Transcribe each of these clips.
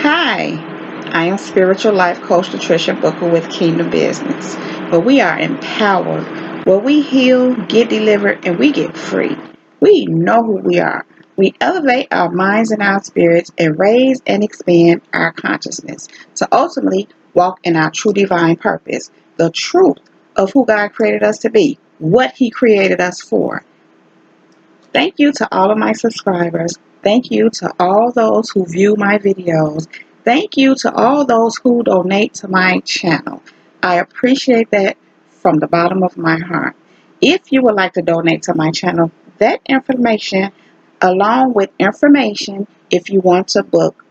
Hi, I am spiritual life coach Patricia Booker with Kingdom Business, where we are empowered, where we heal, get delivered, and we get free. We know who we are. We elevate our minds and our spirits and raise and expand our consciousness to ultimately walk in our true divine purpose, the truth of who God created us to be, what He created us for. Thank you to all of my subscribers. Thank you to all those who view my videos. Thank you to all those who donate to my channel. I appreciate that from the bottom of my heart. If you would like to donate to my channel, that information, along with information, if you want to book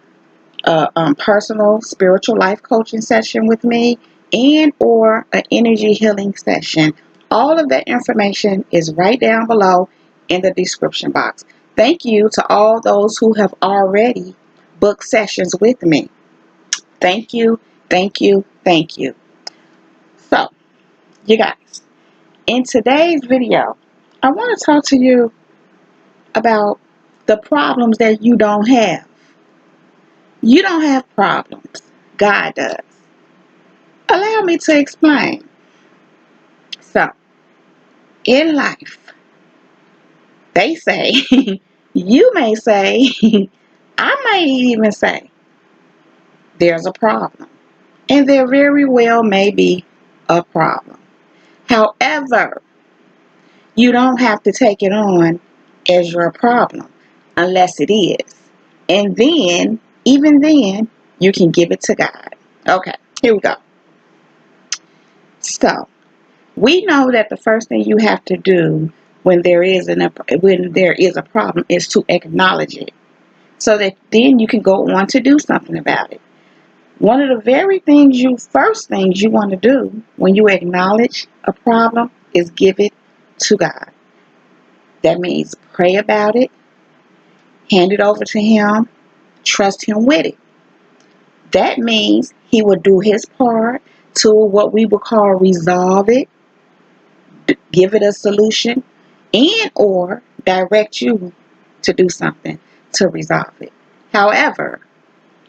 a personal spiritual life coaching session with me and or an energy healing session, all of that information is right down below in the description box. Thank you to all those who have already booked sessions with me. Thank you, thank you, thank you. So, you guys, in today's video, I want to talk to you about the problems that you don't have. You don't have problems. God does. Allow me to explain. So, in life, they say, you may say, I may even say, there's a problem. And there very well may be a problem. However, you don't have to take it on as your problem unless it is. And then, even then, you can give it to God. Okay, here we go. So, we know that the first thing you have to do when there is a problem is to acknowledge it, so that then you can go on to do something about it. One of the very first things you want to do when you acknowledge a problem is give it to God. That means pray about it, hand it over to Him, trust Him with it. That means He will do His part to what we would call resolve it, give it a solution, and or direct you to do something to resolve it. However,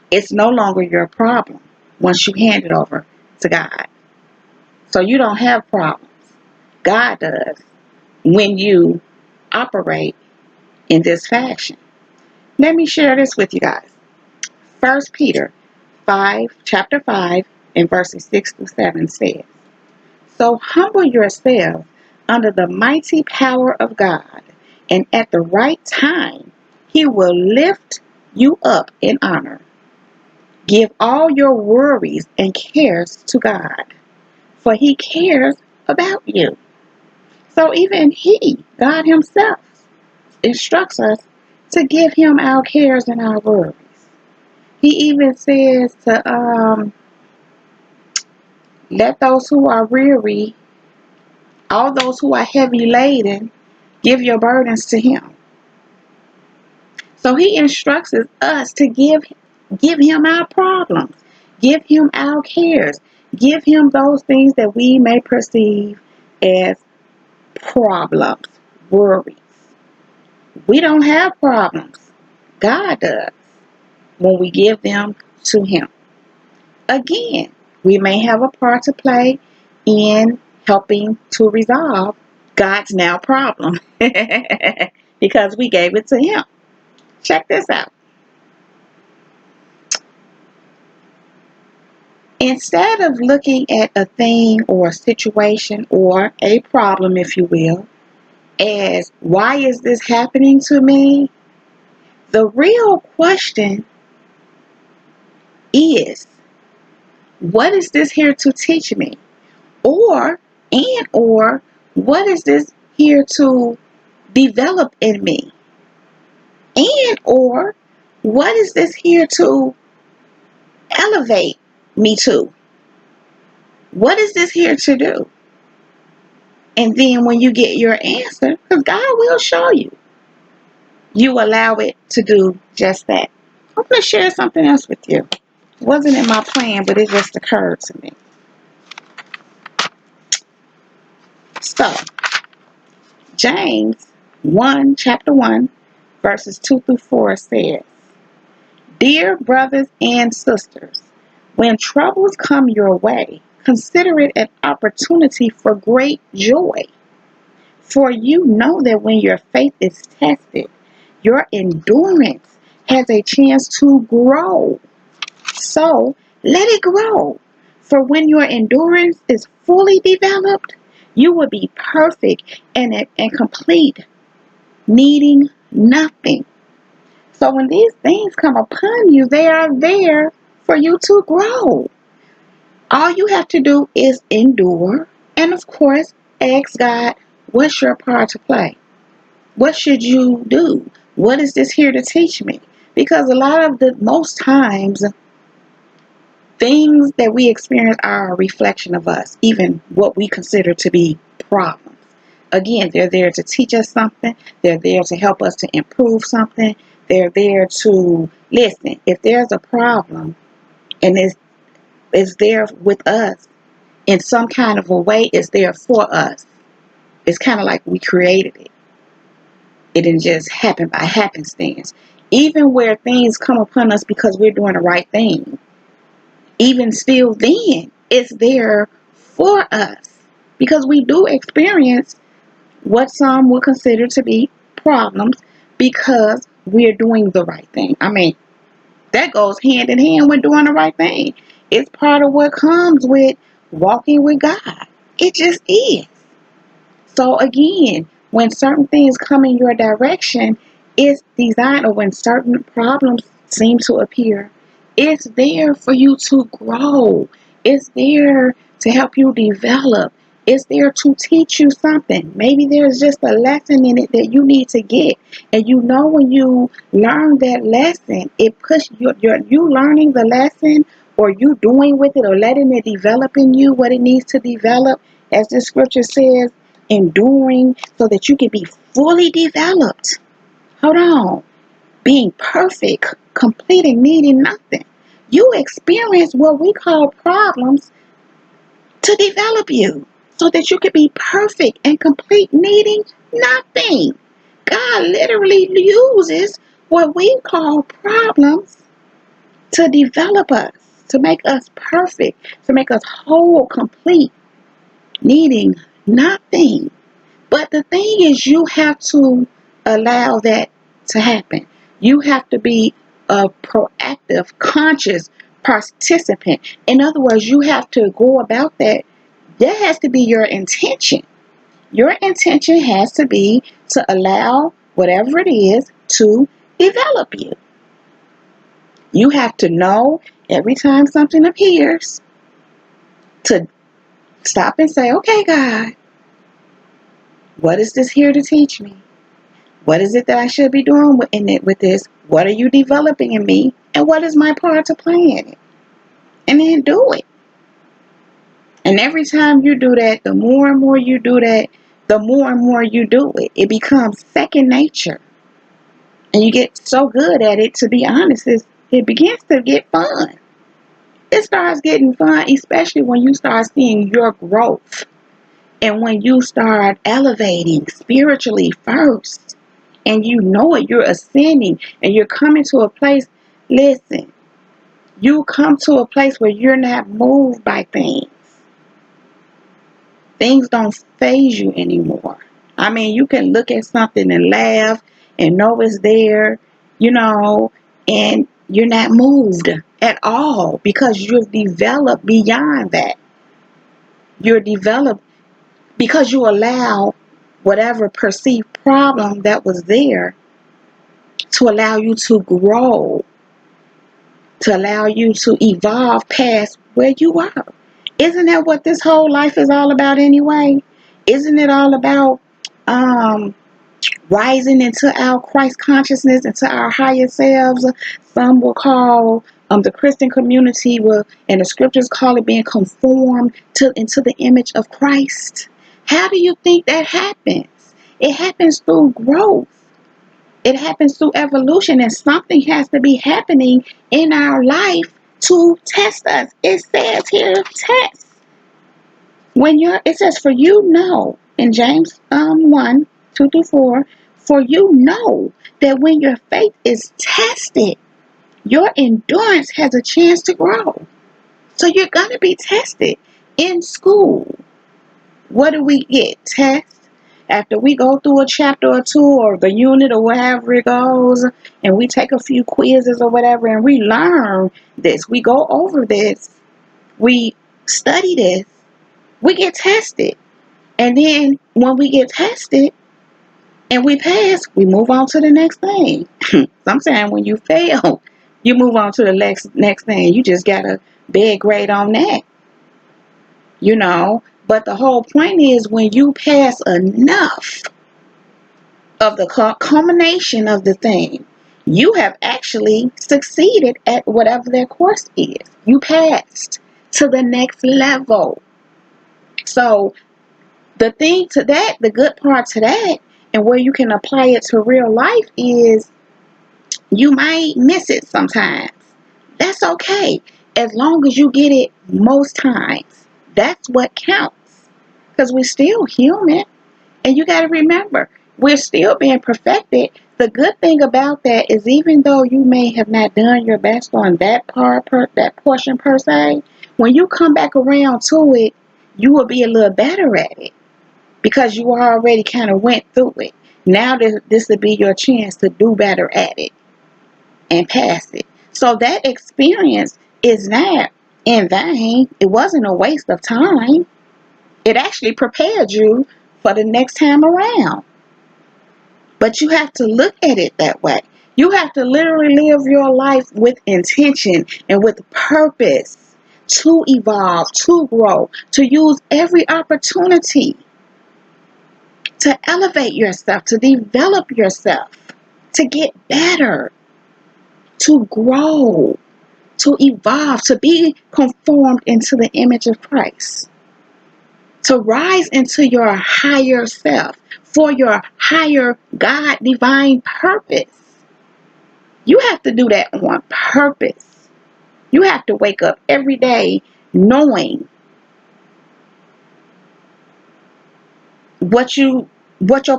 it's no longer your problem once you hand it over to God. So you don't have problems. God does when you operate in this fashion. Let me share this with you guys. 1 Peter chapter 5, and verses 6 through 7 says, So humble yourselves under the mighty power of God, and at the right time He will lift you up in honor. Give all your worries and cares to God, for He cares about you. So even God Himself, instructs us to give Him our cares and our worries. He even says to let those who are weary, all those who are heavy laden, give your burdens to Him. So He instructs us to give Him our problems, give Him our cares, give Him those things that we may perceive as problems, worries. We don't have problems. God does when we give them to Him. Again, we may have a part to play in helping to resolve God's now problem because we gave it to Him. Check this out. Instead of looking at a thing or a situation or a problem, if you will, as why is this happening to me? The real question is, what is this here to teach me? Or what is this here to develop in me? And or what is this here to elevate me to? What is this here to do? And then when you get your answer, because God will show you, you allow it to do just that. I'm going to share something else with you. It wasn't in my plan, but it just occurred to me. So, James chapter 1, verses 2 through 4 says, Dear brothers and sisters, when troubles come your way, consider it an opportunity for great joy. For you know that when your faith is tested, your endurance has a chance to grow. So let it grow. For when your endurance is fully developed, you will be perfect and complete, needing nothing. So when these things come upon you, they are there for you to grow. All you have to do is endure and, of course, ask God, what's your part to play? What should you do? What is this here to teach me? Because a lot of the most times, things that we experience are a reflection of us, even what we consider to be problems. Again, they're there to teach us something. They're there to help us to improve something. They're there to listen. If there's a problem and it's there with us in some kind of a way, it's there for us. It's kind of like we created it. It didn't just happen by happenstance. Even where things come upon us because we're doing the right thing, even still then, it's there for us. Because we do experience what some would consider to be problems because we're doing the right thing. I mean, that goes hand in hand with doing the right thing. It's part of what comes with walking with God. It just is. So again, when certain things come in your direction, it's designed, or when certain problems seem to appear, it's there for you to grow. It's there to help you develop. It's there to teach you something. Maybe there's just a lesson in it that you need to get. And you know when you learn that lesson, it pushes you learning the lesson, or you doing with it, or letting it develop in you what it needs to develop. As the scripture says, enduring so that you can be fully developed. Hold on. Being perfect, completing, needing nothing. You experience what we call problems to develop you so that you can be perfect and complete, needing nothing. God literally uses what we call problems to develop us, to make us perfect, to make us whole, complete, needing nothing. But the thing is, you have to allow that to happen. You have to be a proactive, conscious participant. In other words, you have to go about that. That has to be your intention. Your intention has to be to allow whatever it is to develop you. You have to know every time something appears to stop and say, okay, God, what is this here to teach me? What is it that I should be doing with this? What are you developing in me? And what is my part to play in it? And then do it. And every time you do that, the more and more you do that, the more and more you do it. It becomes second nature. And you get so good at it, to be honest, it begins to get fun. It starts getting fun, especially when you start seeing your growth. And when you start elevating spiritually first, and you know it, you're ascending and you're coming to a place, listen, you come to a place where you're not moved by things. Things don't faze you anymore. I mean, you can look at something and laugh and know it's there, and you're not moved at all because you've developed beyond that. You're developed because you allow whatever perceived problem that was there to allow you to grow, to allow you to evolve past where you are. Isn't that what this whole life is all about anyway? Isn't it all about rising into our Christ consciousness, into our higher selves? Some will call the Christian community and the scriptures call it being conformed into the image of Christ. How do you think that happens? It happens through growth. It happens through evolution, and something has to be happening in our life to test us. It says here, test. It says, for you know, in James 1, 2-4, for you know that when your faith is tested, your endurance has a chance to grow. So you're going to be tested in school. What do we get? Tests. After we go through a chapter or two or the unit or wherever it goes, and we take a few quizzes or whatever, and we learn this, we go over this, we study this, we get tested. And then when we get tested and we pass, we move on to the next thing. Sometimes when you fail, you move on to the next thing. You just got a bad grade on that, you know. But the whole point is when you pass enough of the culmination of the thing, you have actually succeeded at whatever their course is. You passed to the next level. So the thing to that, the good part to that, and where you can apply it to real life is you might miss it sometimes. That's okay. As long as you get it most times. That's what counts. Because we're still human. And you got to remember, we're still being perfected. The good thing about that is even though you may have not done your best on that that portion per se, when you come back around to it, you will be a little better at it because you already kind of went through it. Now this will be your chance to do better at it and pass it. So that experience is not in vain. It wasn't a waste of time. It actually prepared you for the next time around. But you have to look at it that way. You have to literally live your life with intention and with purpose to evolve, to grow, to use every opportunity to elevate yourself, to develop yourself, to get better, to grow, to evolve, to be conformed into the image of Christ, to rise into your higher self for your higher God divine purpose. You have to do that on purpose. You have to wake up every day knowing what your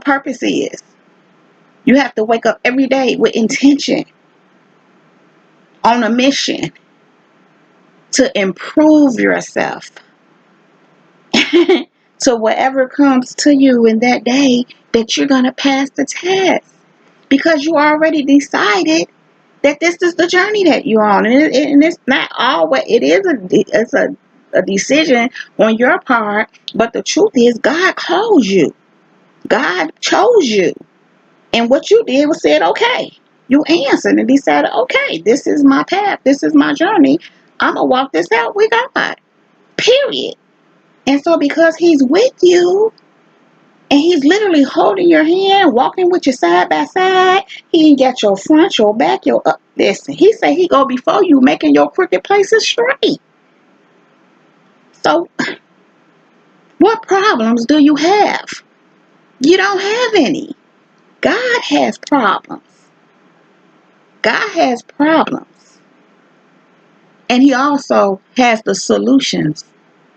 purpose is. You have to wake up every day with intention, on a mission to improve yourself to whatever comes to you in that day, that you're going to pass the test because you already decided that this is the journey that you're on. And it's not always, it's a decision on your part, but the truth is God calls you. God chose you. And what you did was said, okay. You answered and decided, okay, this is my path. This is my journey. I'm going to walk this out with God. Period. And so because he's with you and he's literally holding your hand, walking with you side by side, he ain't got your front, your back, your up. Listen, he said he go before you, making your crooked places straight. So what problems do you have? You don't have any. God has problems. God has problems. And he also has the solutions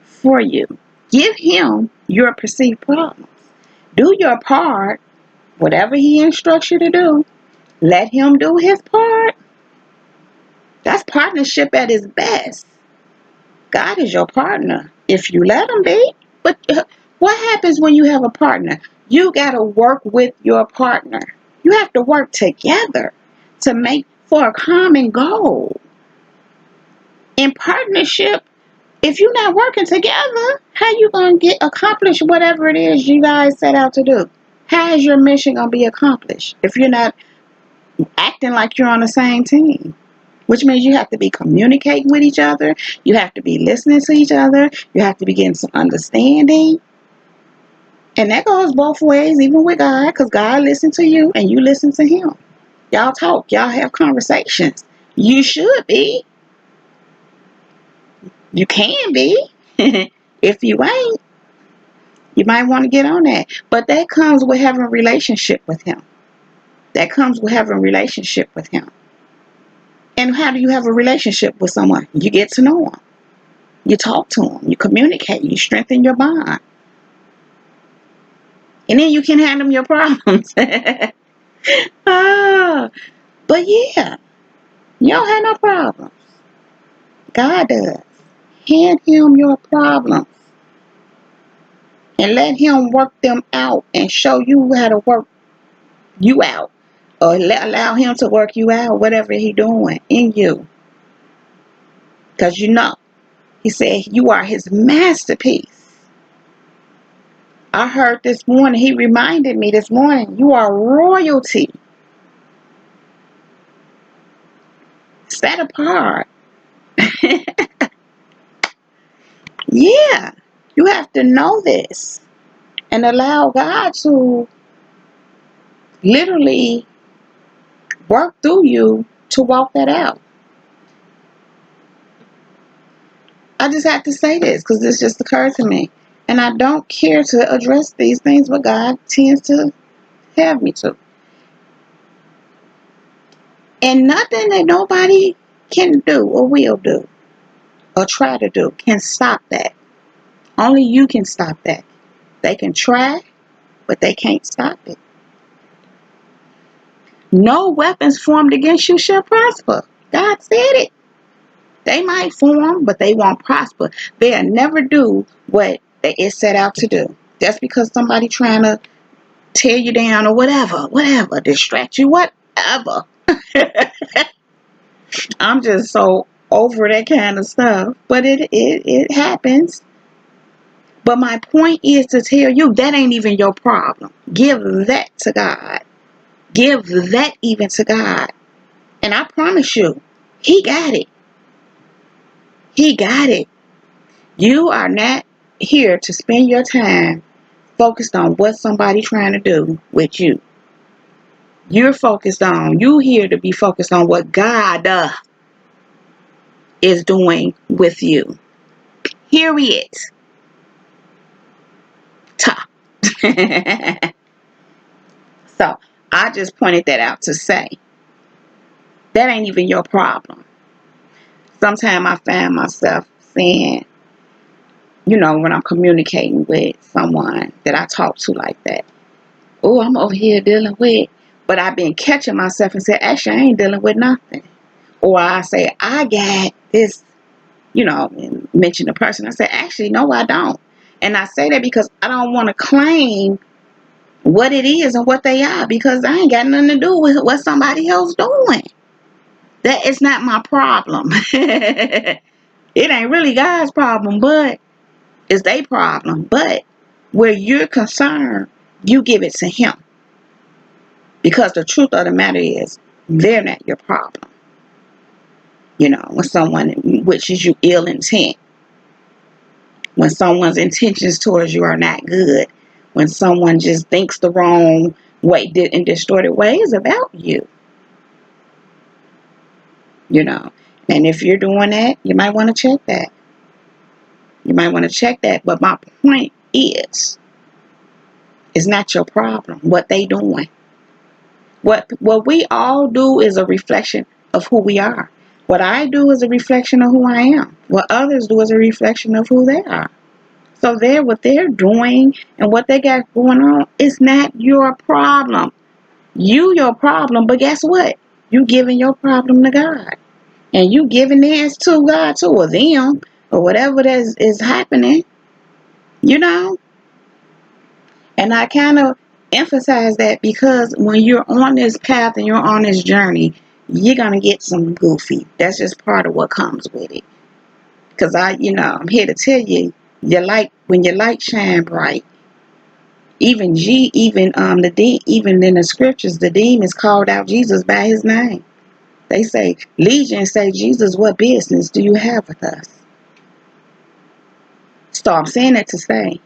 for you. Give him your perceived problems. Do your part, whatever he instructs you to do. Let him do his part. That's partnership at its best. God is your partner if you let him be. But what happens when you have a partner? You got to work with your partner. You have to work together to make for a common goal. In partnership, if you're not working together, how you going to accomplish whatever it is you guys set out to do? How is your mission going to be accomplished if you're not acting like you're on the same team? Which means you have to be communicating with each other. You have to be listening to each other. You have to be getting some understanding. And that goes both ways, even with God, because God listens to you and you listen to him. Y'all talk. Y'all have conversations. You should be. You can be. If you ain't, you might want to get on that. But that comes with having a relationship with him. That comes with having a relationship with him. And how do you have a relationship with someone? You get to know them. You talk to them. You communicate. You strengthen your bond. And then you can hand them your problems. Ah, but yeah. You don't have no problems. God does. Hand him your problems and let him work them out and show you how to work you out, or allow him to work you out, whatever he doing in you. Because he said you are his masterpiece. I heard this morning, he reminded me this morning, you are royalty. Set apart. Yeah, you have to know this and allow God to literally work through you to walk that out. I just have to say this because this just occurred to me. And I don't care to address these things, but God tends to have me to. And nothing that nobody can do or will do or try to do can stop that. Only you can stop that. They can try, but they can't stop it. No weapons formed against you shall prosper. God said it. They might form, but they won't prosper. They'll never do what it's set out to do. Just because somebody trying to tear you down or whatever, distract you, whatever. I'm just so over that kind of stuff. But it happens. But my point is to tell you that ain't even your problem. Give that to God. Give that even to God. And I promise you, he got it. He got it. You are not here to spend your time focused on what somebody trying to do with you. You here to be focused on what God is doing with you. Period. Ta. So I just pointed that out to say that ain't even your problem. Sometimes I find myself saying, when I'm communicating with someone that I talk to like that, oh, I'm over here dealing with, but I've been catching myself and say, actually, I ain't dealing with nothing. Or I say, I got this, and mention the person. I say, actually, no, I don't. And I say that because I don't want to claim what it is and what they are, because I ain't got nothing to do with what somebody else doing. That is not my problem. It ain't really God's problem, but it's their problem. But where you're concerned, you give it to him. Because the truth of the matter is, they're not your problem. When someone wishes you ill intent, when someone's intentions towards you are not good, when someone just thinks the wrong way, in distorted ways about you, And if you're doing that, you might want to check that. But my point is, it's not your problem what they doing. What we all do is a reflection of who we are. What I do is a reflection of who I am. What others do is a reflection of who they are. So what they're doing and what they got going on is not your problem. Your problem, but guess what? You giving your problem to God. And you giving theirs to God too, or them, or whatever that is happening, And I kind of emphasize that because when you're on this path and you're on this journey, you're going to get some goofy. That's just part of what comes with it. Because I'm here to tell you, when your light shine bright, even even in the scriptures, the demons called out Jesus by his name. They say, Legion say, Jesus, what business do you have with us? So I'm saying that to say,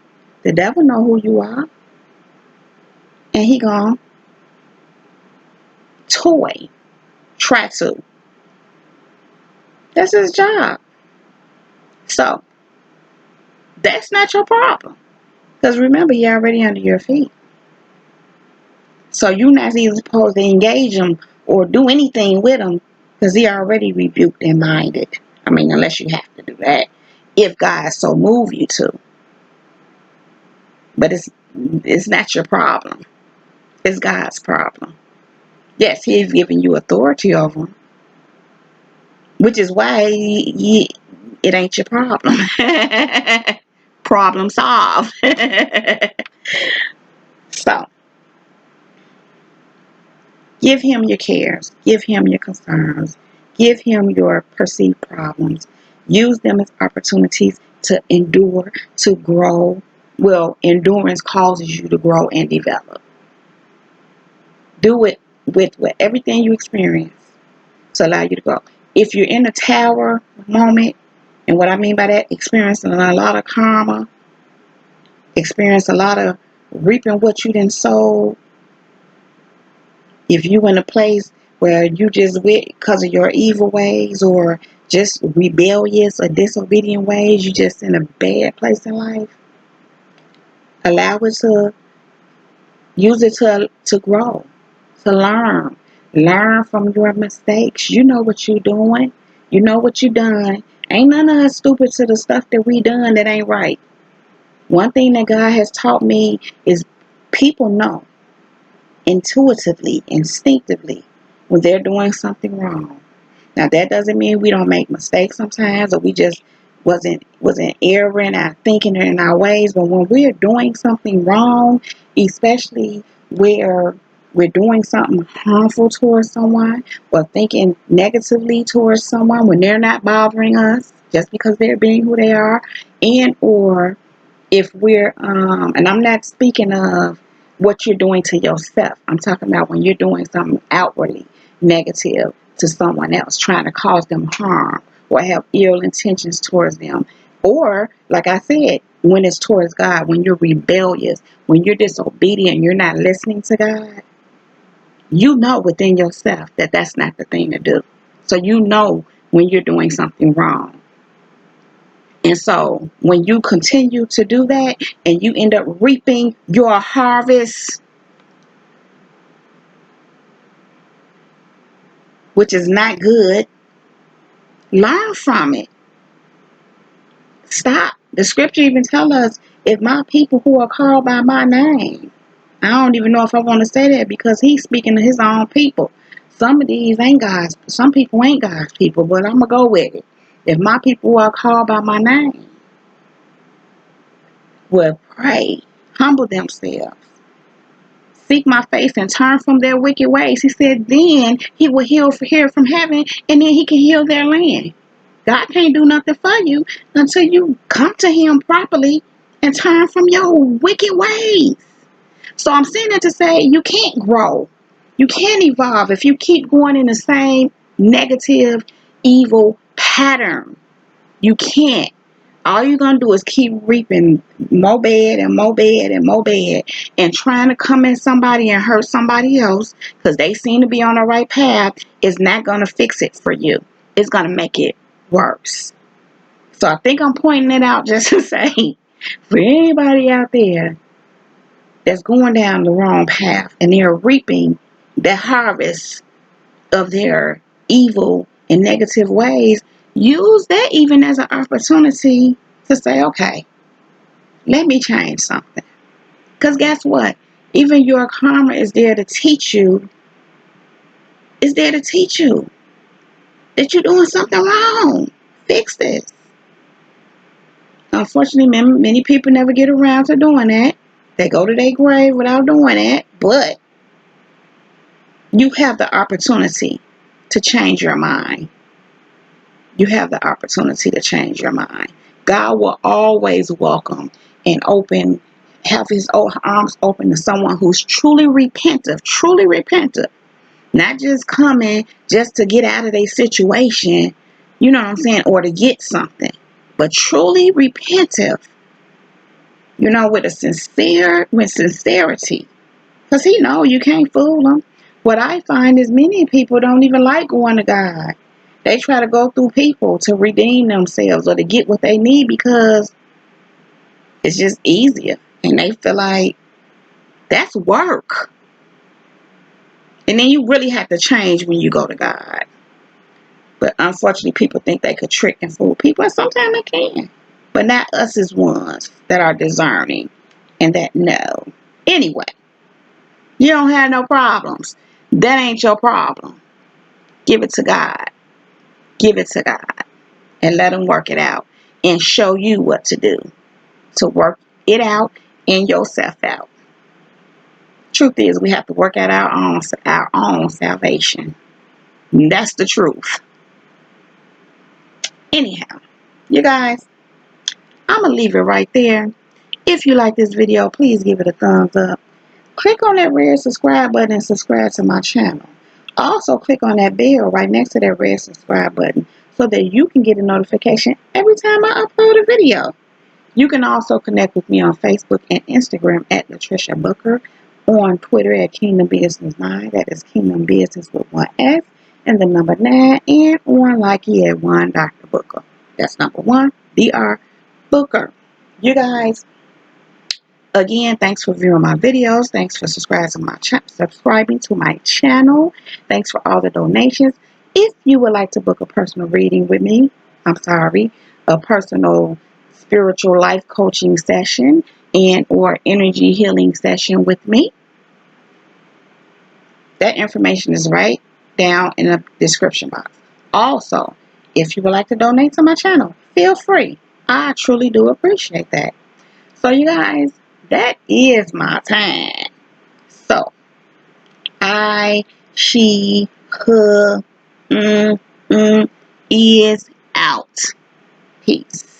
the devil know who you are. And he gonna try to. That's his job. So that's not your problem. Because remember, he already under your feet. So you're not even supposed to engage him or do anything with him because he already rebuked and minded. Unless you have to do that. If God so move you to. But it's not your problem. It's God's problem. Yes, he's giving you authority over him. which is why it ain't your problem. Problem solved. So, give him your cares, give him your concerns, give him your perceived problems. Use them as opportunities to endure, to grow. Well, endurance causes you to grow and develop. Do it with everything you experience to allow you to grow. If you're in a tower moment, and what I mean by that, experiencing a lot of karma, experience a lot of reaping what you didn't sow. If you in a place where you just went because of your evil ways or just rebellious or disobedient ways, you just in a bad place in life, allow it to use it to grow, to learn. Learn from your mistakes. You know what you're doing. You know what you done. Ain't none of us stupid to the stuff that we done that ain't right. One thing that God has taught me is people know intuitively, instinctively when they're doing something wrong. Now that doesn't mean we don't make mistakes sometimes or we just wasn't erring our thinking in our ways, but when we're doing something wrong, especially where we're doing something harmful towards someone or thinking negatively towards someone when they're not bothering us just because they're being who they are, and or if we're and I'm not speaking of what you're doing to yourself. I'm talking about when you're doing something outwardly negative to someone else, trying to cause them harm or have ill intentions towards them. Or, like I said, when it's towards God, when you're rebellious, when you're disobedient, you're not listening to God, you know within yourself that that's not the thing to do. So you know when you're doing something wrong. And so when you continue to do that and you end up reaping your harvest, which is not good, learn from it. Stop. The scripture even tells us, if my people who are called by my name, I don't even know if I want to say that because he's speaking to his own people. Some of these ain't God's, some people ain't God's people, but I'm going to go with it. If my people who are called by my name will pray, humble themselves, seek my face and turn from their wicked ways, he said, then he will hear from heaven and then he can heal their land. God can't do nothing for you until you come to him properly and turn from your wicked ways. So I'm saying that to say you can't grow. You can't evolve if you keep going in the same negative, evil pattern. You can't. All you're going to do is keep reaping more bad and more bad and more bad and trying to come in somebody and hurt somebody else because they seem to be on the right path is not going to fix it for you. It's going to make it worse. So I think I'm pointing it out just to say for anybody out there that's going down the wrong path and they're reaping the harvest of their evil and negative ways, use that even as an opportunity to say, okay, let me change something. Because guess what? Even your karma is there to teach you, is there to teach you that you're doing something wrong. Fix this. Unfortunately, many people never get around to doing that. They go to their grave without doing that. But you have the opportunity to change your mind. You have the opportunity to change your mind. God will always welcome and open, have his arms open to someone who's truly repentant, not just coming just to get out of their situation, you know what I'm saying, or to get something, but truly repentant, with sincerity, because he know you can't fool him. What I find is many people don't even like going to God. They try to go through people to redeem themselves or to get what they need because it's just easier. And they feel like that's work. And then you really have to change when you go to God. But unfortunately, people think they could trick and fool people. And sometimes they can. But not us as ones that are discerning and that know. Anyway, you don't have no problems. That ain't your problem. Give it to God. Give it to God and let him work it out and show you what to do to work it out and yourself out. Truth is, we have to work out our own salvation. That's the truth. Anyhow, you guys, I'm going to leave it right there. If you like this video, please give it a thumbs up. Click on that red subscribe button and subscribe to my channel. Also, click on that bell right next to that red subscribe button so that you can get a notification every time I upload a video. You can also connect with me on Facebook and Instagram at Latricia Booker, on Twitter at Kingdom Business 9, that is Kingdom Business with one S and the number 9, and on Likee at 1 Dr. Booker. That's number 1, Dr. Booker. You guys, again, thanks for viewing my videos. Thanks for subscribing to my channel. Thanks for all the donations. If you would like to book a personal reading with me, a personal spiritual life coaching session and or energy healing session with me, that information is right down in the description box. Also, if you would like to donate to my channel, feel free. I truly do appreciate that. So you guys, that is my time. So, she, her, is out. Peace.